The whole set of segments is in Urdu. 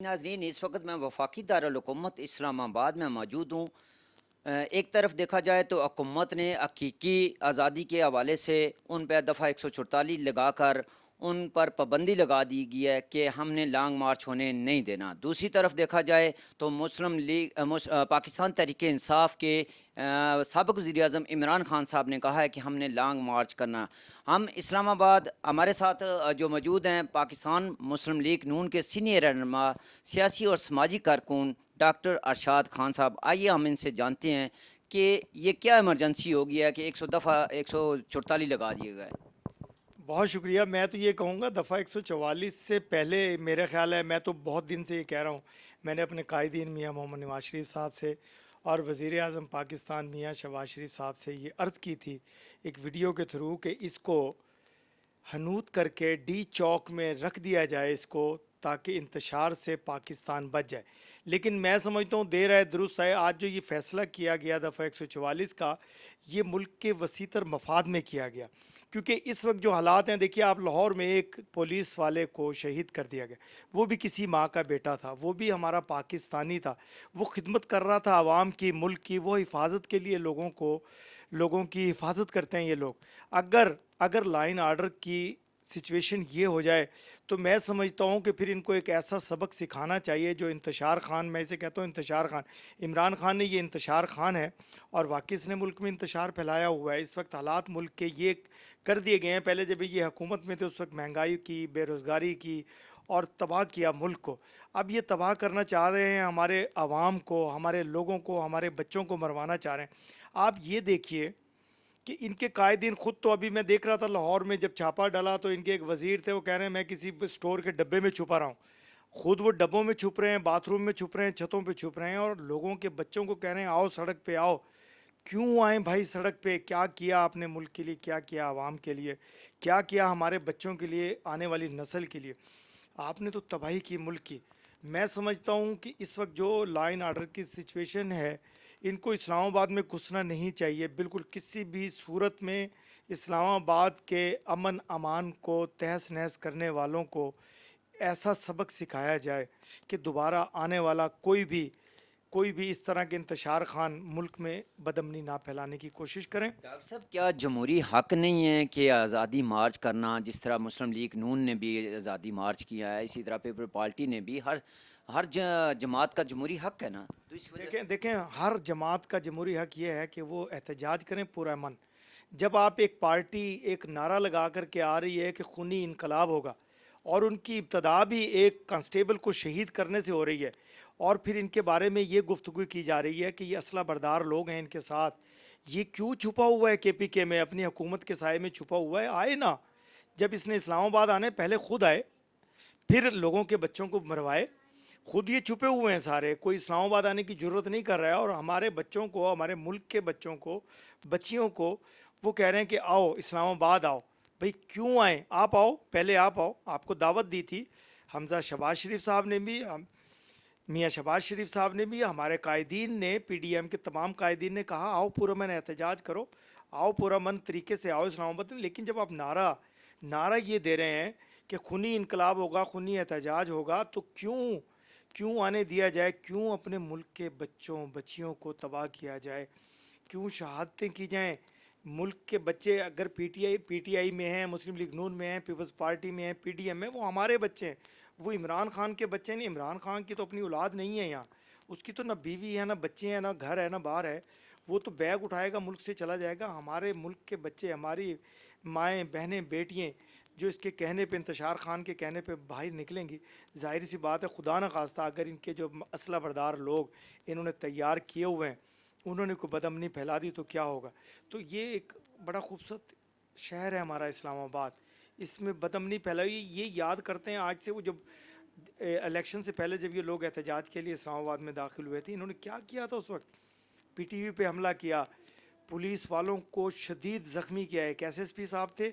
ناظرین، اس وقت میں وفاقی دارالحکومت اسلام آباد میں موجود ہوں۔ ایک طرف دیکھا جائے تو حکومت نے حقیقی آزادی کے حوالے سے ان پہ دفعہ 144 لگا کر ان پر پابندی لگا دی گئی ہے کہ ہم نے لانگ مارچ ہونے نہیں دینا۔ دوسری طرف دیکھا جائے تو مسلم لیگ پاکستان تحریک انصاف کے سابق وزیر اعظم عمران خان صاحب نے کہا ہے کہ ہم نے لانگ مارچ کرنا۔ ہم اسلام آباد ہمارے ساتھ جو موجود ہیں پاکستان مسلم لیگ نون کے سینئر رہنما سیاسی اور سماجی کارکن ڈاکٹر ارشاد خان صاحب، آئیے ہم ان سے جانتے ہیں کہ یہ کیا ایمرجنسی ہو گیا ہے کہ 144 لگا دیے گئے۔ بہت شکریہ۔ میں تو یہ کہوں گا دفعہ 144 سے پہلے میرا خیال ہے، میں تو بہت دن سے یہ کہہ رہا ہوں، میں نے اپنے قائدین میاں محمد نواز شریف صاحب سے اور وزیر اعظم پاکستان میاں شہباز شریف صاحب سے یہ عرض کی تھی ایک ویڈیو کے تھرو کہ اس کو ہنوت کر کے ڈی چوک میں رکھ دیا جائے اس کو، تاکہ انتشار سے پاکستان بچ جائے۔ لیکن میں سمجھتا ہوں دیر ہے درست ہے، آج جو یہ فیصلہ کیا گیا دفعہ 144 کا، یہ ملک کے وسیع تر مفاد میں کیا گیا، کیونکہ اس وقت جو حالات ہیں، دیکھیے آپ لاہور میں ایک پولیس والے کو شہید کر دیا گیا، وہ بھی کسی ماں کا بیٹا تھا، وہ بھی ہمارا پاکستانی تھا، وہ خدمت کر رہا تھا عوام کی، ملک کی، وہ حفاظت کے لیے لوگوں کی حفاظت کرتے ہیں یہ لوگ۔ اگر لائن آرڈر کی سچویشن یہ ہو جائے تو میں سمجھتا ہوں کہ پھر ان کو ایک ایسا سبق سکھانا چاہیے جو انتشار خان، میں اسے کہتا ہوں انتشار خان، عمران خان نے یہ انتشار خان ہے، اور واقعی اس نے ملک میں انتشار پھیلایا ہوا ہے۔ اس وقت حالات ملک کے یہ کر دیے گئے ہیں، پہلے جب یہ حکومت میں تھے اس وقت مہنگائی کی، بے روزگاری کی، اور تباہ کیا ملک کو۔ اب یہ تباہ کرنا چاہ رہے ہیں ہمارے عوام کو، ہمارے لوگوں کو، ہمارے بچوں کو مروانا چاہ رہے ہیں۔ آپ یہ دیکھیے کہ ان کے قائدین خود تو، ابھی میں دیکھ رہا تھا لاہور میں جب چھاپا ڈالا تو ان کے ایک وزیر تھے، وہ کہہ رہے ہیں میں کسی سٹور کے ڈبے میں چھپا رہا ہوں، خود وہ ڈبوں میں چھپ رہے ہیں، باتھ روم میں چھپ رہے ہیں، چھتوں پہ چھپ رہے ہیں، اور لوگوں کے بچوں کو کہہ رہے ہیں آؤ سڑک پہ آؤ۔ کیوں آئیں بھائی سڑک پہ؟ کیا کیا آپ نے ملک کے لیے، کیا کیا عوام کے لیے، کیا کیا ہمارے بچوں کے لیے، آنے والی نسل کے لیے؟ آپ نے تو تباہی کی ملک کی۔ میں سمجھتا ہوں کہ اس وقت جو لائن آرڈر کی سچویشن ہے، ان کو اسلام آباد میں گھسنا نہیں چاہیے بالکل کسی بھی صورت میں۔ اسلام آباد کے امن امان کو تہس نہس کرنے والوں کو ایسا سبق سکھایا جائے کہ دوبارہ آنے والا کوئی بھی اس طرح کے انتشار خان ملک میں بدامنی نہ پھیلانے کی کوشش کریں۔ ڈاکٹر صاحب، کیا جمہوری حق نہیں ہے کہ آزادی مارچ کرنا؟ جس طرح مسلم لیگ نون نے بھی آزادی مارچ کیا ہے، اسی طرح پیپل پارٹی نے بھی، ہر جماعت کا جمہوری حق ہے نا، تو اس وجہ سے دیکھیں ہر جماعت کا جمہوری حق یہ ہے کہ وہ احتجاج کریں پورا من۔ جب آپ ایک پارٹی ایک نعرہ لگا کر کے آ رہی ہے کہ خونی انقلاب ہوگا، اور ان کی ابتدا بھی ایک کانسٹیبل کو شہید کرنے سے ہو رہی ہے، اور پھر ان کے بارے میں یہ گفتگو کی جا رہی ہے کہ یہ اسلحہ بردار لوگ ہیں ان کے ساتھ، یہ کیوں چھپا ہوا ہے کے پی کے میں، اپنی حکومت کے سائے میں چھپا ہوا ہے؟ آئے نا، جب اس نے اسلام آباد آنے پہلے خود آئے، پھر لوگوں کے بچوں کو مروائے۔ خود یہ چھپے ہوئے ہیں سارے، کوئی اسلام آباد آنے کی ضرورت نہیں کر رہا ہے، اور ہمارے بچوں کو، ہمارے ملک کے بچوں کو، بچیوں کو وہ کہہ رہے ہیں کہ آؤ اسلام آباد آؤ۔ بھئی کیوں آئیں؟ آپ آؤ، پہلے آپ آؤ، آپ کو دعوت دی تھی حمزہ شہباز شریف صاحب نے بھی، میاں شہباز شریف صاحب نے بھی، ہمارے قائدین نے، پی ڈی ایم کے تمام قائدین نے کہا آؤ پرامن احتجاج کرو، آؤ پرامن طریقے سے آؤ اسلام آباد میں۔ لیکن جب آپ نعرہ یہ دے رہے ہیں کہ خونی انقلاب ہوگا، خونی احتجاج ہوگا، تو کیوں آنے دیا جائے؟ کیوں اپنے ملک کے بچوں بچیوں کو تباہ کیا جائے؟ کیوں شہادتیں کی جائیں؟ ملک کے بچے اگر پی ٹی آئی میں ہیں، مسلم لیگ نون میں ہیں، پیپلز پارٹی میں ہیں، پی ڈی ایم میں، وہ ہمارے بچے ہیں، وہ عمران خان کے بچے نہیں۔ عمران خان کی تو اپنی اولاد نہیں ہے یہاں، اس کی تو نہ بیوی ہے، نہ بچے ہیں، نہ گھر ہے، نہ باہر ہے، وہ تو بیگ اٹھائے گا ملک سے چلا جائے گا۔ ہمارے ملک کے بچے، ہماری مائیں بہنیں بیٹیاں جو اس کے کہنے پہ، انتشار خان کے کہنے پہ باہر نکلیں گی، ظاہر سی بات ہے خدا نہ خواستہ اگر ان کے جو اسلحہ بردار لوگ انہوں نے تیار کیے ہوئے ہیں، انہوں نے کوئی بدامنی پھیلا دی تو کیا ہوگا؟ تو یہ ایک بڑا خوبصورت شہر ہے ہمارا اسلام آباد، اس میں بدامنی پھیلائی، یہ یاد کرتے ہیں آج سے وہ جب الیکشن سے پہلے جب یہ لوگ احتجاج کے لیے اسلام آباد میں داخل ہوئے تھے، انہوں نے کیا کیا تھا اس وقت؟ پی ٹی وی پہ حملہ کیا، پولیس والوں کو شدید زخمی کیا ہے۔ ایک ایس ایس پی صاحب تھے،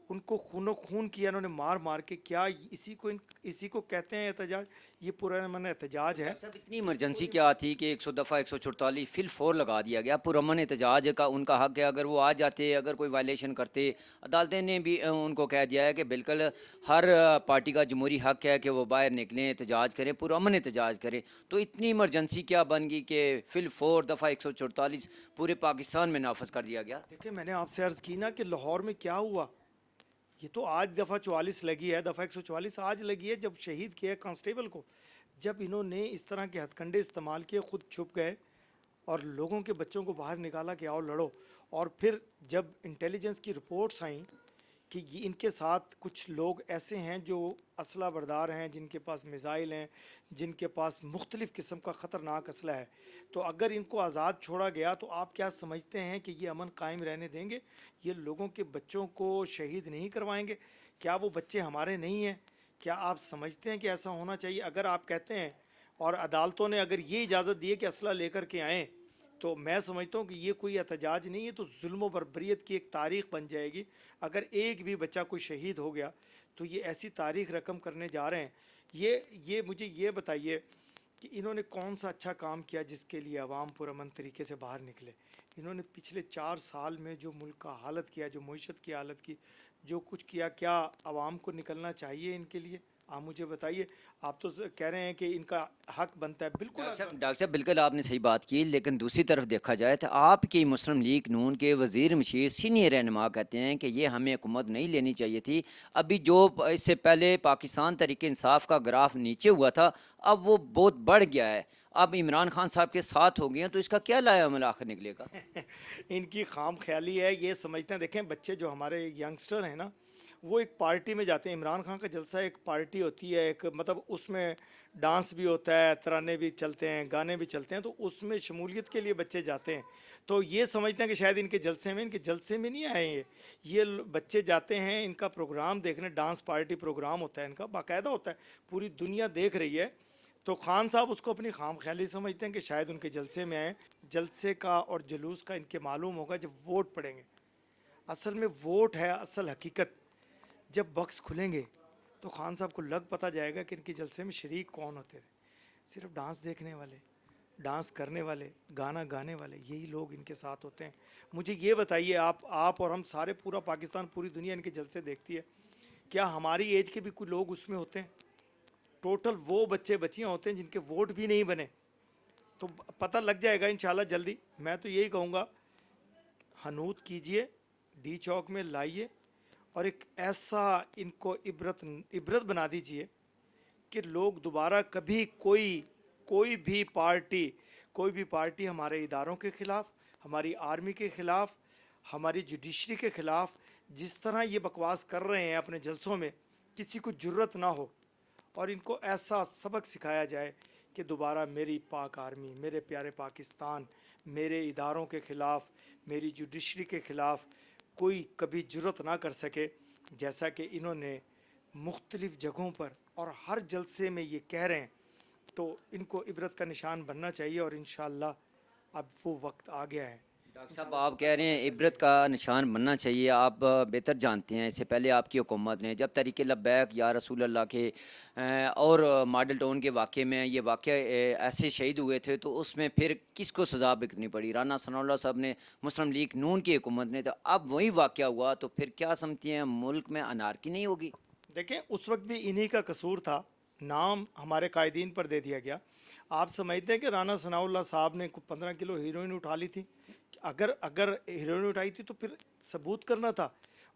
ان کو خون و خون کیا انہوں نے مار مار کے. کیا اسی کو کہتے ہیں احتجاج؟ یہ پرامن احتجاج ہے. ڈاکٹر صاحب اتنی ایمرجنسی کیا تھی کہ 144 فی الفور لگا دیا گیا. پرامن احتجاج کا ان کا حق ہے, اگر وہ آ جاتے, اگر کوئی وائلیشن کرتے, عدالتیں نے بھی ان کو کہہ دیا ہے کہ بالکل ہر پارٹی کا جمہوری حق ہے کہ وہ باہر نکلیں, احتجاج کریں, پرامن احتجاج کریں. تو اتنی ایمرجنسی کیا بن گئی کہ فی الفور دفعہ 144 پورے پاکستان میں نافذ کر دیا گیا؟ دیکھیں میں نے آپ سے عرض کی نا کہ لاہور میں کیا ہوا. یہ تو آج دفعہ 44 لگی ہے, دفعہ 144 آج لگی ہے جب شہید کیا ہے کانسٹیبل کو. جب انہوں نے اس طرح کے ہتھ کنڈے استعمال کیے, خود چھپ گئے اور لوگوں کے بچوں کو باہر نکالا کہ آؤ لڑو. اور پھر جب انٹیلیجنس کی رپورٹس آئیں کہ ان کے ساتھ کچھ لوگ ایسے ہیں جو اسلحہ بردار ہیں, جن کے پاس میزائل ہیں, جن کے پاس مختلف قسم کا خطرناک اسلحہ ہے, تو اگر ان کو آزاد چھوڑا گیا تو آپ کیا سمجھتے ہیں کہ یہ امن قائم رہنے دیں گے؟ یہ لوگوں کے بچوں کو شہید نہیں کروائیں گے؟ کیا وہ بچے ہمارے نہیں ہیں؟ کیا آپ سمجھتے ہیں کہ ایسا ہونا چاہیے؟ اگر آپ کہتے ہیں اور عدالتوں نے اگر یہ اجازت دی ہے کہ اسلحہ لے کر کے آئیں, تو میں سمجھتا ہوں کہ یہ کوئی احتجاج نہیں ہے, تو ظلم و بربریت کی ایک تاریخ بن جائے گی. اگر ایک بھی بچہ کوئی شہید ہو گیا تو یہ ایسی تاریخ رقم کرنے جا رہے ہیں. یہ مجھے یہ بتائیے کہ انہوں نے کون سا اچھا کام کیا جس کے لیے عوام پرامن طریقے سے باہر نکلے؟ انہوں نے پچھلے 4 سال میں جو ملک کا حالت کیا, جو معیشت کی حالت کی, جو کچھ کیا, کیا عوام کو نکلنا چاہیے ان کے لیے؟ آپ مجھے بتائیے. آپ تو کہہ رہے ہیں کہ ان کا حق بنتا ہے, بالکل ڈاکٹر صاحب بالکل آپ نے صحیح بات کی, لیکن دوسری طرف دیکھا جائے تو آپ کی مسلم لیگ نون کے وزیر مشیر سینئر رہنما کہتے ہیں کہ یہ ہمیں حکومت نہیں لینی چاہیے تھی. ابھی جو اس سے پہلے پاکستان تحریک انصاف کا گراف نیچے ہوا تھا, اب وہ بہت بڑھ گیا ہے, اب عمران خان صاحب کے ساتھ ہو گئے ہیں, تو اس کا کیا لایا عمل آخر نکلے گا؟ ان کی خام خیالی ہے. یہ سمجھتے ہیں, دیکھیں بچے جو ہمارے ینگسٹر ہیں نا, وہ ایک پارٹی میں جاتے ہیں. عمران خان کا جلسہ ایک پارٹی ہوتی ہے, ایک مطلب اس میں ڈانس بھی ہوتا ہے, ترانے بھی چلتے ہیں, گانے بھی چلتے ہیں, تو اس میں شمولیت کے لیے بچے جاتے ہیں. تو یہ سمجھتے ہیں کہ شاید ان کے جلسے میں نہیں آئے ہیں. یہ بچے جاتے ہیں ان کا پروگرام دیکھنے, ڈانس پارٹی پروگرام ہوتا ہے ان کا, باقاعدہ ہوتا ہے, پوری دنیا دیکھ رہی ہے. تو خان صاحب اس کو اپنی خام خیالی سمجھتے ہیں کہ شاید ان کے جلسے میں آئیں. جلسے کا اور جلوس کا ان کے معلوم ہوگا جب ووٹ پڑیں گے. اصل میں ووٹ ہے اصل حقیقت. جب بکس کھلیں گے تو خان صاحب کو لگ پتہ جائے گا کہ ان کے جلسے میں شریک کون ہوتے تھے. صرف ڈانس دیکھنے والے, ڈانس کرنے والے, گانا گانے والے, یہی لوگ ان کے ساتھ ہوتے ہیں. مجھے یہ بتائیے, آپ اور ہم سارے, پورا پاکستان, پوری دنیا ان کے جلسے دیکھتی ہے, کیا ہماری ایج کے بھی کوئی لوگ اس میں ہوتے ہیں؟ ٹوٹل وہ بچے بچیاں ہوتے ہیں جن کے ووٹ بھی نہیں بنے. تو پتہ لگ جائے گا انشاءاللہ جلدی. میں تو یہی کہوں گا, حنوط کیجئے, ڈی چوک میں لائیے, اور ایک ایسا ان کو عبرت بنا دیجئے کہ لوگ دوبارہ کبھی کوئی بھی پارٹی ہمارے اداروں کے خلاف, ہماری آرمی کے خلاف, ہماری جوڈیشری کے خلاف جس طرح یہ بکواس کر رہے ہیں اپنے جلسوں میں, کسی کو جرت نہ ہو. اور ان کو ایسا سبق سکھایا جائے کہ دوبارہ میری پاک آرمی, میرے پیارے پاکستان, میرے اداروں کے خلاف, میری جوڈیشری کے خلاف کوئی کبھی جرت نہ کر سکے, جیسا کہ انہوں نے مختلف جگہوں پر اور ہر جلسے میں یہ کہہ رہے ہیں. تو ان کو عبرت کا نشان بننا چاہیے, اور انشاءاللہ اب وہ وقت آ گیا ہے. ڈاکٹر صاحب آپ کہہ رہے ہیں عبرت کا نشان بننا چاہیے. آپ بہتر جانتے ہیں, اس سے پہلے آپ کی حکومت نے جب تحریک لبیک یا رسول اللہ کے اور ماڈل ٹاؤن کے واقعے میں یہ واقعہ ایسے شہید ہوئے تھے, تو اس میں پھر کس کو سزا بھگتنی پڑی؟ رانا ثناء اللہ صاحب نے, مسلم لیگ نون کی حکومت نے. تو اب وہی واقعہ ہوا, تو پھر کیا سمجھتی ہیں ملک میں انارکی نہیں ہوگی؟ دیکھیں اس وقت بھی انہی کا قصور تھا, نام ہمارے قائدین پر دے دیا گیا. آپ سمجھتے ہیں کہ رانا ثناء اللہ صاحب نے 15 کلو ہیروئن اٹھا لی تھی؟ اگر ہیروئن اٹھائی تھی تو پھر ثبوت کرنا تھا.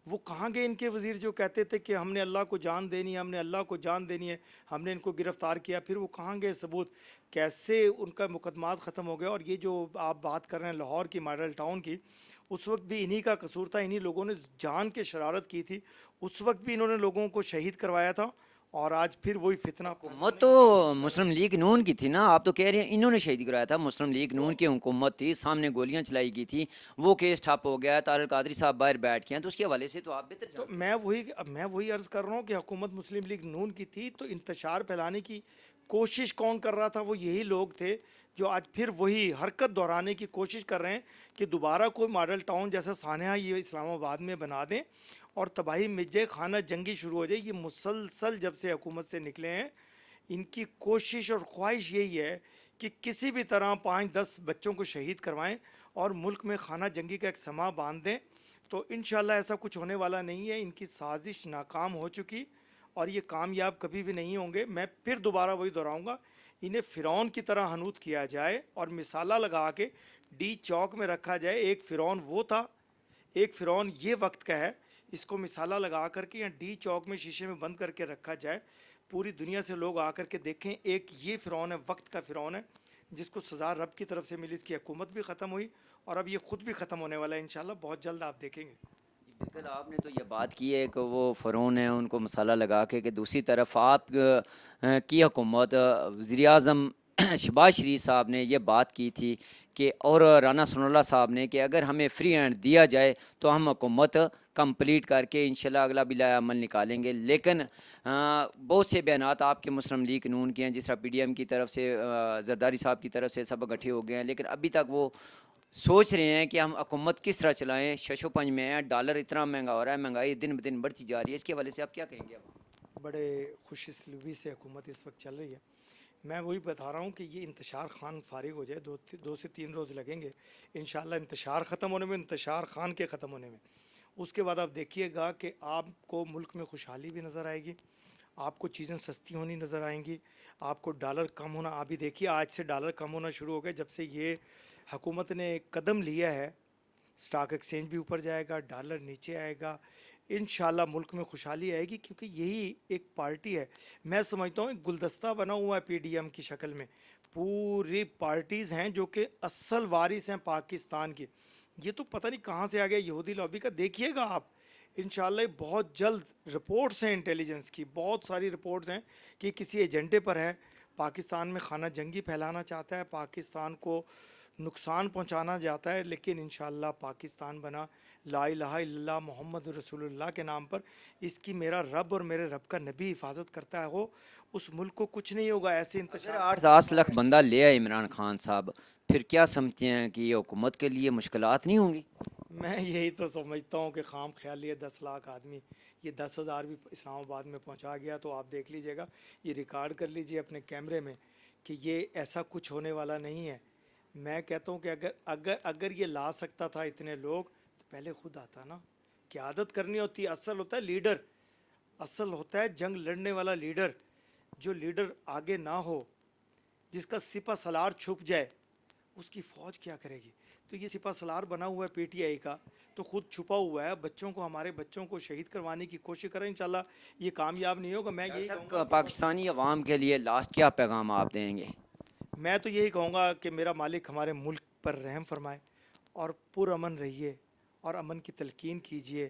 وہ کہاں گئے ان کے وزیر جو کہتے تھے کہ ہم نے اللہ کو جان دینی ہے, ہم نے اللہ کو جان دینی ہے, ہم نے ان کو گرفتار کیا؟ پھر وہ کہاں گئے ثبوت؟ کیسے ان کا مقدمات ختم ہو گئے؟ اور یہ جو آپ بات کر رہے ہیں لاہور کی ماڈل ٹاؤن کی, اس وقت بھی انہی کا قصور تھا. انہی لوگوں نے جان کے شرارت کی تھی, اس وقت بھی انہوں نے لوگوں کو شہید کروایا تھا, اور آج پھر وہی فتنہ. حکومت تو مسلم لیگ نون کی تھی نا, آپ تو کہہ رہے ہیں انہوں نے شہید کرایا تھا. مسلم لیگ نون کی حکومت تھی, سامنے گولیاں چلائی گئی تھی, وہ کیس ٹھپ ہو گیا, طارق قادری صاحب باہر بیٹھ کے ہیں, تو اس کے حوالے سے تو آپ بہتر تو جانتے ہیں. میں وہی عرض کر رہا ہوں کہ حکومت مسلم لیگ نون کی تھی, تو انتشار پھیلانے کی کوشش کون کر رہا تھا؟ وہ یہی لوگ تھے جو آج پھر وہی حرکت دہرانے کی کوشش کر رہے ہیں کہ دوبارہ کوئی ماڈل ٹاؤن جیسا سانحہ یہ اسلام آباد میں بنا دیں, اور تباہی مچے خانہ جنگی شروع ہو جائے. یہ مسلسل جب سے حکومت سے نکلے ہیں ان کی کوشش اور خواہش یہی ہے کہ کسی بھی طرح 5-10 بچوں کو شہید کروائیں اور ملک میں خانہ جنگی کا ایک سما باندھ دیں. تو انشاءاللہ ایسا کچھ ہونے والا نہیں ہے. ان کی سازش ناکام ہو چکی اور یہ کامیاب کبھی بھی نہیں ہوں گے. میں پھر دوبارہ وہی دہراؤں گا, انہیں فرعون کی طرح حنوط کیا جائے اور مثالہ لگا کے ڈی چوک میں رکھا جائے. ایک فرعون وہ تھا, ایک فرعون یہ وقت کا ہے. اس کو مثالہ لگا کر کے یہاں ڈی چوک میں شیشے میں بند کر کے رکھا جائے. پوری دنیا سے لوگ آ کر کے دیکھیں. ایک یہ فرعون ہے, وقت کا فرعون ہے, جس کو سزا رب کی طرف سے ملی. اس کی حکومت بھی ختم ہوئی اور اب یہ خود بھی ختم ہونے والا ہے انشاءاللہ. بہت جلد آپ دیکھیں گے. جی بالکل, آپ نے تو یہ بات کی ہے کہ وہ فرعون ہیں ان کو مسالہ لگا کے, کہ دوسری طرف آپ کی حکومت وزیر اعظم شہباز شریف صاحب نے یہ بات کی تھی کہ, اور رانا ثناء اللہ صاحب نے, کہ اگر ہمیں فری ہینڈ دیا جائے تو ہم حکومت کمپلیٹ کر کے انشاءاللہ اگلا بلا عمل نکالیں گے. لیکن بہت سے بیانات آپ کے مسلم لیگ نون کے ہیں, جس طرح پی ڈی ایم کی طرف سے زرداری صاحب کی طرف سے سب اکٹھے ہو گئے ہیں, لیکن ابھی تک وہ سوچ رہے ہیں کہ ہم حکومت کس طرح چلائیں. شش و پنج میں ہیں, ڈالر اتنا مہنگا ہو رہا ہے, مہنگائی دن بدن بڑھتی جا رہی ہے. اس کے حوالے سے آپ کیا کہیں گے؟ بڑے خوش اسلوبی سے حکومت اس وقت چل رہی ہے. میں وہی بتا رہا ہوں کہ یہ انتشار خان فارغ ہو جائے, 2 سے 3 روز لگیں گے انشاءاللہ انتشار ختم ہونے میں, انتشار خان کے ختم ہونے میں. اس کے بعد آپ دیکھیے گا کہ آپ کو ملک میں خوشحالی بھی نظر آئے گی, آپ کو چیزیں سستی ہونی نظر آئیں گی, آپ کو ڈالر کم ہونا. آپ بھی دیکھیے آج سے ڈالر کم ہونا شروع ہو گیا جب سے یہ حکومت نے ایک قدم لیا ہے. سٹاک ایکسچینج بھی اوپر جائے گا, ڈالر نیچے آئے گا. انشاءاللہ ملک میں خوشحالی آئے گی, کیونکہ یہی ایک پارٹی ہے. میں سمجھتا ہوں ایک گلدستہ بنا ہوا ہے پی ڈی ایم کی شکل میں. پوری پارٹیز ہیں جو کہ اصل وارث ہیں پاکستان کی. یہ تو پتہ نہیں کہاں سے آ گیا یہودی لابی کا. دیکھیے گا آپ انشاءاللہ بہت جلد. رپورٹس ہیں انٹیلیجنس کی, بہت ساری رپورٹس ہیں کہ کسی ایجنڈے پر ہے, پاکستان میں خانہ جنگی پھیلانا چاہتا ہے, پاکستان کو نقصان پہنچانا جاتا ہے. لیکن انشاءاللہ پاکستان بنا لا الہ الا اللہ محمد رسول اللہ کے نام پر. اس کی میرا رب اور میرے رب کا نبی حفاظت کرتا ہے, ہو اس ملک کو کچھ نہیں ہوگا. ایسے اگر انتشار 8-10 لاکھ بندہ لے آئے عمران خان صاحب, پھر کیا سمجھتے ہیں کہ یہ حکومت کے لیے مشکلات نہیں ہوں گی؟ میں یہی تو سمجھتا ہوں کہ خام خیالی ہے 10 لاکھ آدمی. یہ 10,000 بھی اسلام آباد میں پہنچا گیا تو آپ دیکھ لیجئے گا, یہ ریکارڈ کر لیجئے اپنے کیمرے میں کہ یہ ایسا کچھ ہونے والا نہیں ہے. میں کہتا ہوں کہ اگر یہ لا سکتا تھا اتنے لوگ تو پہلے خود آتا نا. قیادت کرنی ہوتی ہے, اصل ہوتا ہے لیڈر, اصل ہوتا ہے جنگ لڑنے والا لیڈر. جو لیڈر آگے نہ ہو, جس کا سپہ سالار چھپ جائے, اس کی فوج کیا کرے گی؟ تو یہ سپہ سالار بنا ہوا ہے پی ٹی آئی کا, تو خود چھپا ہوا ہے. بچوں کو, ہمارے بچوں کو شہید کروانے کی کوشش کریں. انشاءاللہ یہ کامیاب نہیں ہوگا. میں یہی کہوں گا پاکستانی عوام کے لیے لاسٹ کیا پیغام آپ دیں گے؟ میں تو یہی کہوں گا کہ میرا مالک ہمارے ملک پر رحم فرمائے اور پرامن رہیے اور امن کی تلقین کیجئے,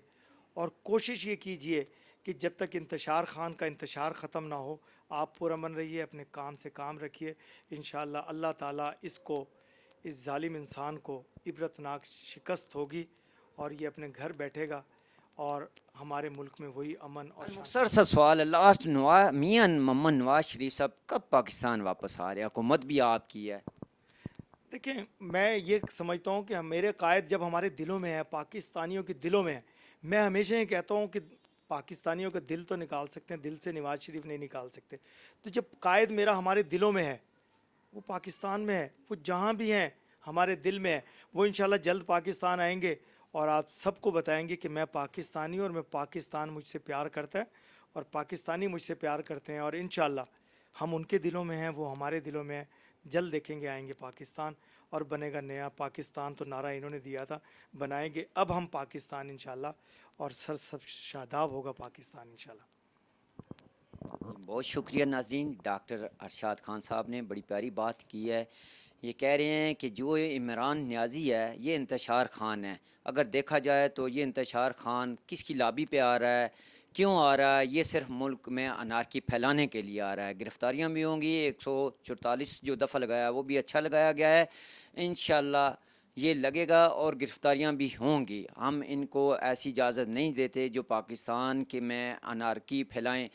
اور کوشش یہ کیجئے کہ جب تک انتشار خان کا انتشار ختم نہ ہو آپ پرامن رہیے, اپنے کام سے کام رکھیے. انشاءاللہ اللہ تعالیٰ اس ظالم انسان کو عبرتناک شکست ہوگی اور یہ اپنے گھر بیٹھے گا اور ہمارے ملک میں وہی امن اور مختصر سا سوال ہے لاسٹ, میاں محمد نواز شریف صاحب کب پاکستان واپس آ رہے ہیں؟ حکومت بھی آپ کی ہے. دیکھیں, میں یہ سمجھتا ہوں کہ میرے قائد جب ہمارے دلوں میں ہے, پاکستانیوں کے دلوں میں ہے. میں ہمیشہ یہ کہتا ہوں کہ پاکستانیوں کا دل تو نکال سکتے ہیں, دل سے نواز شریف نہیں نکال سکتے. تو جب قائد میرا ہمارے دلوں میں ہے, وہ پاکستان میں ہے, وہ جہاں بھی ہیں ہمارے دل میں ہے, وہ انشاءاللہ جلد پاکستان آئیں گے اور آپ سب کو بتائیں گے کہ میں پاکستانی ہوں اور میں پاکستان مجھ سے پیار کرتا ہے اور پاکستانی مجھ سے پیار کرتے ہیں. اور انشاءاللہ ہم ان کے دلوں میں ہیں, وہ ہمارے دلوں میں ہیں. جلد دیکھیں گے آئیں گے پاکستان اور بنے گا نیا پاکستان. تو نعرہ انہوں نے دیا تھا, بنائیں گے اب ہم پاکستان انشاءاللہ, اور سب شاداب ہوگا پاکستان انشاءاللہ. بہت شکریہ ناظرین. ڈاکٹر ارشاد خان صاحب نے بڑی پیاری بات کی ہے. یہ کہہ رہے ہیں کہ جو عمران نیازی ہے یہ انتشار خان ہے. اگر دیکھا جائے تو یہ انتشار خان کس کی لابی پہ آ رہا ہے, کیوں آ رہا ہے؟ یہ صرف ملک میں انارکی پھیلانے کے لیے آ رہا ہے. گرفتاریاں بھی ہوں گی, 144 جو دفعہ لگایا وہ بھی اچھا لگایا گیا ہے. انشاءاللہ یہ لگے گا اور گرفتاریاں بھی ہوں گی. ہم ان کو ایسی اجازت نہیں دیتے جو پاکستان کے میں انارکی پھیلائیں.